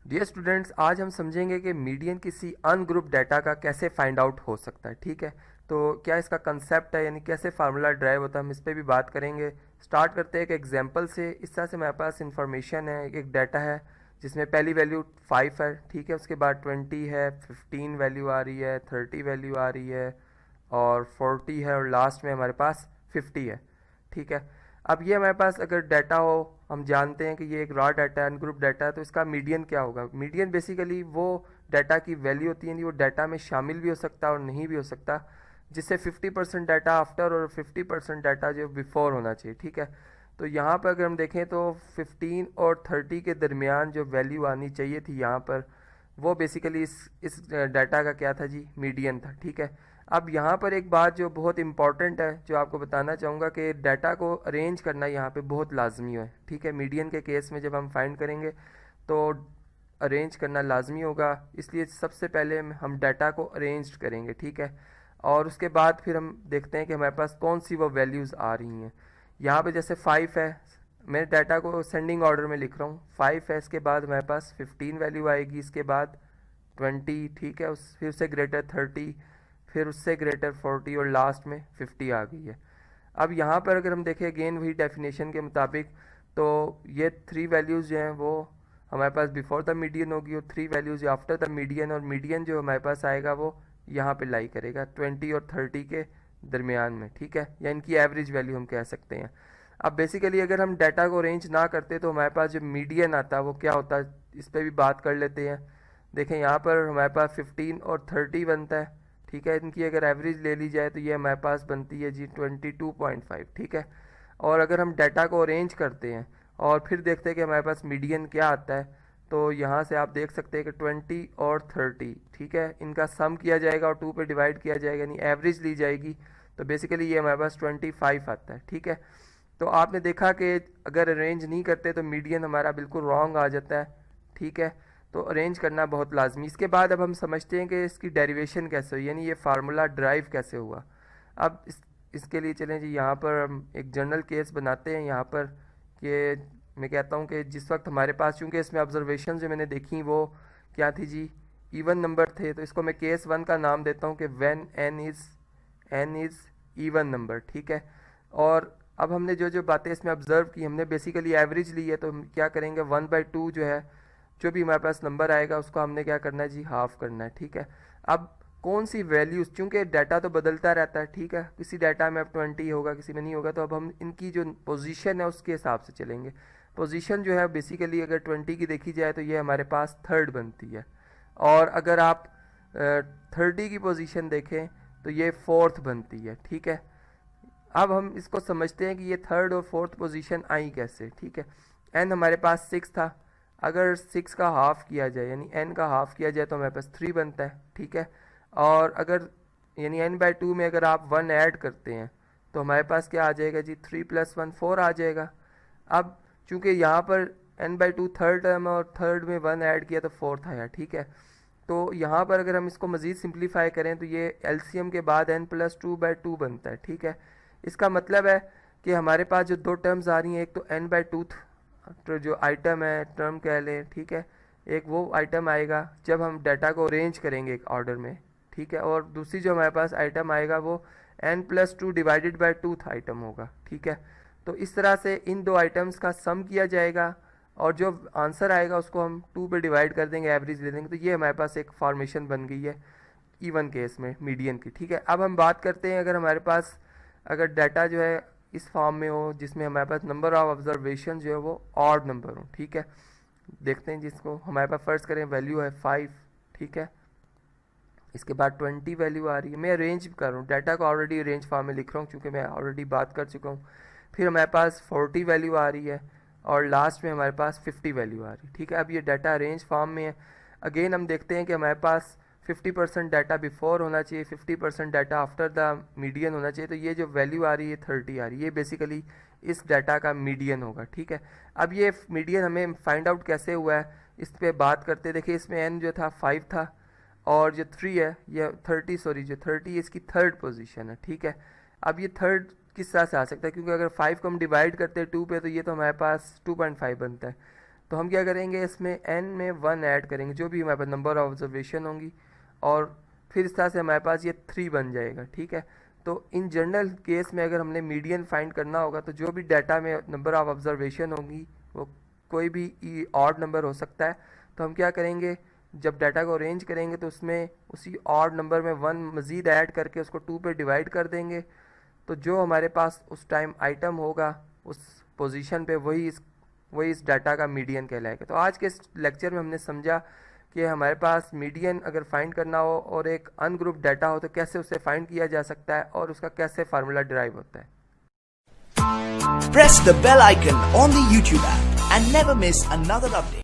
Dear students, आज हम समझेंगे कि मीडियन किसी अनग्रुप डाटा का कैसे फाइंड आउट हो सकता है। ठीक है, तो क्या इसका कंसेप्ट है, यानी कैसे फार्मूला ड्राइव होता है, हम इस पर भी बात करेंगे। स्टार्ट करते हैं एक एग्जांपल से। इस तरह से मेरे पास इंफॉर्मेशन है, एक डाटा है जिसमें पहली वैल्यू 5 है। ठीक है, उसके बाद 20 है, 15 वैल्यू आ रही है, 30 वैल्यू आ रही है और 40 है और लास्ट में हमारे पास 50 है। ठीक है, अब ये हमारे पास अगर डाटा हो, हम जानते हैं कि ये एक रॉ डाटा है, अनग्रुप डाटा है, तो इसका मीडियन क्या होगा। मीडियन बेसिकली वो डाटा की वैल्यू होती है, वो डाटा में शामिल भी हो सकता है और नहीं भी हो सकता, जिससे 50% डाटा आफ्टर और 50% डाटा जो बिफोर होना चाहिए। ठीक है, तो यहाँ पर अगर हम देखें तो 15 और 30 के दरमियान जो वैल्यू आनी चाहिए थी यहाँ पर, वो बेसिकली इस डाटा का क्या था जी, मीडियन था। ठीक है, अब यहाँ पर एक बात जो बहुत इंपॉर्टेंट है, जो आपको बताना चाहूँगा कि डाटा को अरेंज करना यहाँ पे बहुत लाजमी है। ठीक है, मीडियन के केस में जब हम फाइंड करेंगे तो अरेंज करना लाजमी होगा, इसलिए सबसे पहले हम डाटा को अरेंज करेंगे। ठीक है, और उसके बाद फिर हम देखते हैं कि हमारे पास कौन सी वो वैल्यूज़ आ रही हैं। यहाँ पे जैसे 5 है, मैं डाटा को सेंडिंग ऑर्डर में लिख रहा हूँ। 5 है, इसके बाद हमारे पास 15 वैल्यू आएगी, इसके बाद 20, ठीक है, उस फिर उससे ग्रेटर 30, फिर उससे ग्रेटर 40 और लास्ट में 50 आ गई है। अब यहाँ पर अगर हम देखें अगेन वही डेफिनेशन के मुताबिक, तो ये 3 वैल्यूज़ जो हैं वो हमारे पास बिफोर द मीडियन होगी और 3 वैल्यूज़ आफ्टर द मीडियन, और मीडियन जो हमारे पास आएगा वो यहाँ पे लाई करेगा 20 और 30 के दरमियान में। ठीक है, या इनकी एवरेज वैल्यू हम कह सकते हैं। अब बेसिकली अगर हम डाटा को अरेंज ना करते तो हमारे पास जो मीडियन आता है वो क्या होता है, इस पर भी बात कर लेते हैं। देखें यहाँ पर हमारे पास 15 और 30 बनता है। ठीक है, इनकी अगर एवरेज ले ली जाए तो ये हमारे पास बनती है जी 22.5। ठीक है, और अगर हम डाटा को अरेंज करते हैं और फिर देखते हैं कि हमारे पास मीडियन क्या आता है, तो यहाँ से आप देख सकते हैं कि 20 और 30, ठीक है, इनका सम किया जाएगा और 2 पे डिवाइड किया जाएगा, यानी एवरेज ली जाएगी, तो बेसिकली ये हमारे पास 25 आता है। ठीक है, तो आपने देखा कि अगर अरेंज नहीं करते तो मीडियन हमारा बिल्कुल रॉन्ग आ जाता है। ठीक है, तो अरेंज करना बहुत लाजमी। इसके बाद अब हम समझते हैं कि इसकी डेरिवेशन कैसे हुई, यानी ये फार्मूला ड्राइव कैसे हुआ। अब इसके लिए चलें जी, यहाँ पर हम एक जनरल केस बनाते हैं। यहाँ पर कि मैं कहता हूँ कि जिस वक्त हमारे पास, चूँकि इसमें ऑब्जर्वेशन जो मैंने देखी वो क्या थी जी, इवन नंबर थे, तो इसको मैं केस 1 का नाम देता हूँ कि when an is even number. ठीक है, और अब हमने जो जो बातें इसमें ऑब्जर्व की, हमने बेसिकली एवरेज ली है, तो हम क्या करेंगे 1/2 जो है, जो भी हमारे पास नंबर आएगा उसको हमने क्या करना है जी, हाफ करना है। ठीक है, अब कौन सी वैल्यूज़, चूँकि डाटा तो बदलता रहता है, ठीक है, किसी डाटा में अब 20 होगा, किसी में नहीं होगा, तो अब हम इनकी जो पोजीशन है उसके हिसाब से चलेंगे। पोजीशन जो है बेसिकली अगर 20 की देखी जाए तो ये हमारे पास थर्ड बनती है, और अगर आप 30 की पोजीशन देखें तो ये फोर्थ बनती है। ठीक है, अब हम इसको समझते हैं कि ये थर्ड और फोर्थ पोजीशन आई कैसे। ठीक है, एन हमारे पास 6 था, अगर 6 का हाफ किया जाए, यानी एन का हाफ किया जाए, तो हमारे पास 3 बनता है। ठीक है, और अगर यानी n/2 में अगर आप 1 ऐड करते हैं तो हमारे पास क्या आ जाएगा जी, 3 + 1 4 आ जाएगा। अब चूंकि यहाँ पर n/2 थर्ड टर्म है और थर्ड में 1 ऐड किया तो फोर्थ आया। ठीक है, तो यहाँ पर अगर हम इसको मज़ीद सिंप्लीफाई करें तो ये एलसीएम के बाद n+2/2 बनता है। ठीक है, इसका मतलब है कि हमारे पास जो दो टर्म्स आ रही हैं, एक तो n/2 तो जो आइटम है, टर्म कह लें, ठीक है, एक वो आइटम आएगा जब हम डाटा को अरेंज करेंगे एक ऑर्डर में। ठीक है, और दूसरी जो हमारे पास आइटम आएगा वो n+2 डिवाइडेड बाय 2 आइटम होगा। ठीक है, तो इस तरह से इन दो आइटम्स का सम किया जाएगा और जो आंसर आएगा उसको हम 2 पे डिवाइड कर देंगे, एवरेज ले लेंगे, तो ये हमारे पास एक फॉर्मेशन बन गई है इवन केस में मीडियन की। ठीक है, अब हम बात करते हैं अगर हमारे पास अगर डाटा जो है इस फॉर्म में हो जिसमें हमारे पास नंबर ऑफ ऑब्जर्वेशन जो है वो ऑड नंबर हो। ठीक है, देखते हैं जिसको हमारे पास फ़र्ज़ करें वैल्यू है 5। ठीक है, इसके बाद 20 वैल्यू आ रही है, मैं अरेंज कर रहा हूँ डाटा को, ऑलरेडी अरेंज फॉर्म में लिख रहा हूँ क्योंकि मैं ऑलरेडी बात कर चुका हूँ। फिर हमारे पास 40 वैल्यू आ रही है और लास्ट में हमारे पास 50 वैल्यू आ रही है। ठीक है, अब ये डाटा अरेंज फॉर्म में है। अगेन हम देखते हैं कि हमारे पास 50% डाटा बिफोर होना चाहिए, 50% डाटा आफ्टर द मीडियन होना चाहिए, तो ये जो वैल्यू आ रही है 30 आ रही है, ये बेसिकली इस डाटा का मीडियन होगा। ठीक है, अब ये मीडियन हमें फाइंड आउट कैसे हुआ है इस पर बात करते। देखिए इसमें एन जो था 5 था और जो 3 है ये 30, सॉरी जो 30 इसकी थर्ड पोजीशन है। ठीक है, अब ये थर्ड किस तरह से आ सकता है, क्योंकि अगर 5 को हम डिवाइड करते हैं 2 पे तो ये तो हमारे पास 2.5 बनता है, तो हम क्या करेंगे, इसमें n में 1 ऐड करेंगे, जो भी हमारे पास नंबर ऑफ ऑब्जर्वेशन होंगी, और फिर इस तरह से हमारे पास ये 3 बन जाएगा। ठीक है, तो इन जनरल केस में अगर हमने मीडियन फाइंड करना होगा तो जो भी डाटा में नंबर ऑफ ऑब्जर्वेशन होंगी वो कोई भी ऑड नंबर हो सकता है। तो हम क्या करेंगे, जब डाटा को अरेंज करेंगे तो उसमें उसी ऑड नंबर में 1 मज़ीद ऐड करके उसको 2 पे डिवाइड कर देंगे। तो जो हमारे पास उस टाइम आइटम होगा उस पोजीशन पे वही इस डाटा का मीडियन कहलाएगा। तो आज के इस लेक्चर में हमने समझा कि हमारे पास मीडियन अगर फाइंड करना हो और एक अनग्रुप डाटा हो तो कैसे उसे फाइंड किया जा सकता है और उसका कैसे फार्मूला डिराइव होता है। Press the bell icon on the YouTube app and never miss another update.